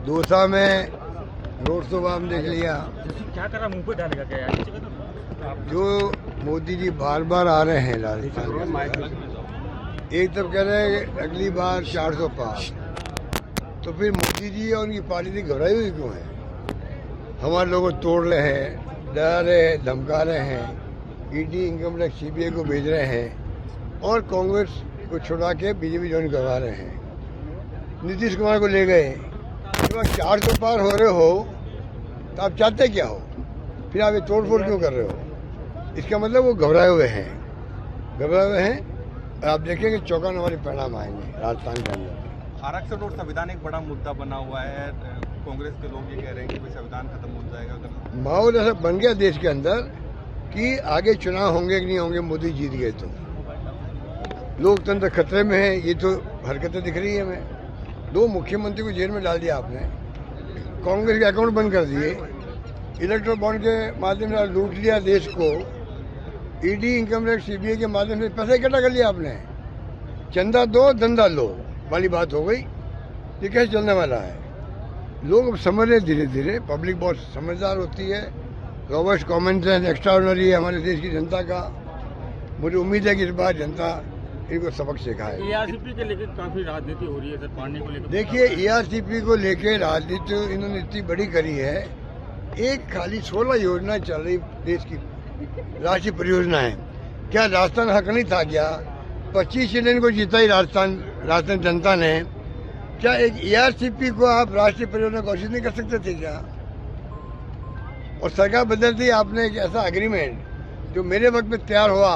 दौसा में road show आपने देख लिया। क्या कर रहा, मुंह पे डालेगा क्या यार? जो मोदी जी बार बार आ रहे हैं राजस्थान में, एक तरफ कह रहे हैं कि अगली बार 400 पार, तो फिर मोदी जी और उनकी पार्टी घबराई हुई क्यों है? हमारे लोगों को तोड़ रहे हैं, डरा रहे हैं, धमका रहे हैं, ईडी इनकम टैक्स सीबीआई को भेज रहे हैं और कांग्रेस को छुड़ा के बीजेपी ज्वाइन करवा रहे हैं। नीतीश कुमार को ले गए। जब आप 400 पार हो रहे हो तो आप चाहते क्या हो? फिर आप ये तोड़फोड़ क्यों कर रहे हो? इसका मतलब वो घबराए हुए हैं और आप देखेंगे चौंकाने वाले परिणाम आएंगे राजस्थान के अंदर। आरक्षण और संविधान एक बड़ा मुद्दा बना हुआ है। कांग्रेस के लोग ये कह रहे हैं कि संविधान खत्म हो जाएगा अगर माहौल ऐसा बन गया देश के अंदर कि आगे चुनाव होंगे कि नहीं होंगे, मोदी जीत गए तो लोकतंत्र खतरे में है। ये तो हरकतें दिख रही है हमें। 2 मुख्यमंत्री को जेल में डाल दिया आपने, कांग्रेस के अकाउंट बंद कर दिए, इलेक्ट्रल बॉन्ड के माध्यम से लूट लिया देश को, ईडी इनकम टैक्स सीबीआई के माध्यम से पैसा इकट्ठा कर लिया आपने। चंदा दो धंधा लो वाली बात हो गई। ये कैसे चलने वाला है? लोग अब समझ रहे धीरे धीरे, पब्लिक बहुत समझदार होती है। रॉबर्ट कॉमन सेंस एक्स्ट्राऑर्डिनरी है हमारे देश की जनता का। मुझे उम्मीद है कि इस बार जनता इनको सबक सिखाए। एआरसीपी के लेकर काफी राजनीति हो रही है सर, पानी को लेकर। देखिए, एआरसीपी को लेकर राजनीति इन्होंने इतनी बड़ी करी है। एक खाली 16 योजना चल रही देश की राष्ट्रीय परियोजना है। क्या राजस्थान हक नहीं था क्या? 25 सीटें को जीता ही राजस्थान जनता ने। क्या एक एआरसीपी को आप राष्ट्रीय परियोजना घोषित नहीं कर सकते थे क्या? और सरकार बदलती, आपने एक ऐसा एग्रीमेंट जो मेरे वक्त में तैयार हुआ,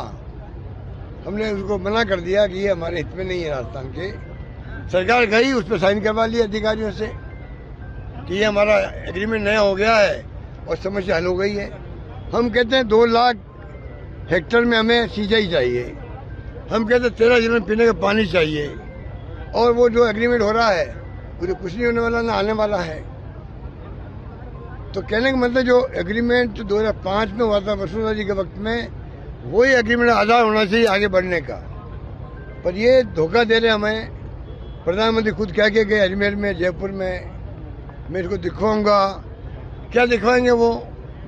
हमने उसको मना कर दिया कि ये हमारे हित में नहीं है राजस्थान के। सरकार गई, उस पर साइन करवा लिया अधिकारियों से कि ये हमारा एग्रीमेंट नया हो गया है और समस्या हल हो गई है। हम कहते हैं 2 लाख हेक्टेयर में हमें सिंचाई चाहिए, हम कहते हैं 13 जिलों में पीने का पानी चाहिए, और वो जो एग्रीमेंट हो रहा है वो कुछ नहीं होने वाला, ना आने वाला है। तो कहने का मतलब जो एग्रीमेंट 2005 में हुआ था वसुंधरा जी के वक्त में, वही एग्रीमेंट आधार होना चाहिए आगे बढ़ने का। पर ये धोखा दे रहे हमें। प्रधानमंत्री खुद कह के गए अजमेर में, जयपुर में, मैं इसको दिखवाऊंगा। क्या दिखवाएंगे वो,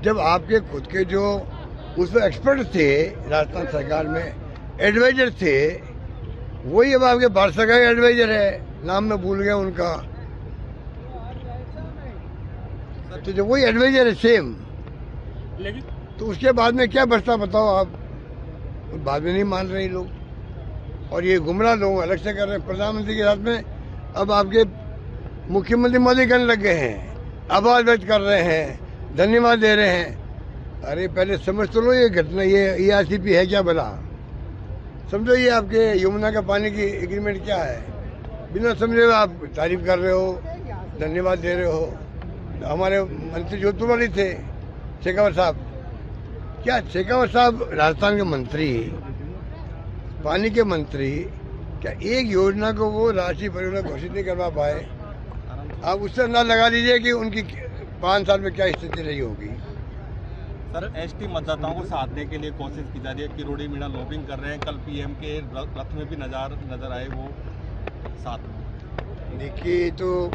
जब आपके खुद के जो उस पर एक्सपर्ट थे राजस्थान सरकार में, एडवाइजर थे, वही अब आपके भारत सरकार के एडवाइजर है, नाम मैं भूल गया उनका। तो जो वही एडवाइजर है सेम, लेकिन तो उसके बाद में क्या बचता बताओ आप? बाद में नहीं मान रहे लोग और ये गुमराह लोग अलग से कर रहे हैं। प्रधानमंत्री के साथ में अब आपके मुख्यमंत्री मोदी करने लग गए हैं, आभार व्यक्त कर रहे हैं, धन्यवाद दे रहे हैं। अरे पहले समझ तो लो ये घटना, ये एआरसीपी है क्या भला? समझो ये आपके यमुना का पानी की एग्रीमेंट क्या है? बिना समझे आप तारीफ कर रहे हो, धन्यवाद दे रहे हो। हमारे मंत्री जोधपुर वाले थे शेखावत साहब, क्या शेखावत साहब राजस्थान के मंत्री, पानी के मंत्री, क्या एक योजना को वो राष्ट्रीय परियोजना घोषित नहीं करवा पाए? आप उससे अंदाज लगा लीजिए कि उनकी 5 साल में क्या स्थिति रही होगी। सर, एसटी मतदाताओं को साधने के लिए कोशिश की जा रही है। किरोड़ी मीणा लॉबिंग कर रहे हैं। कल पीएम के रथ में भी नजर आए वो साथ में। देखिए, तो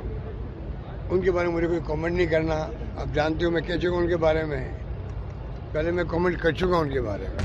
उनके बारे में मुझे कोई कमेंट नहीं करना। आप जानते हो मैं कह चुका हूँ उनके बारे में, पहले मैं कमेंट कर चुका हूँ उनके बारे में।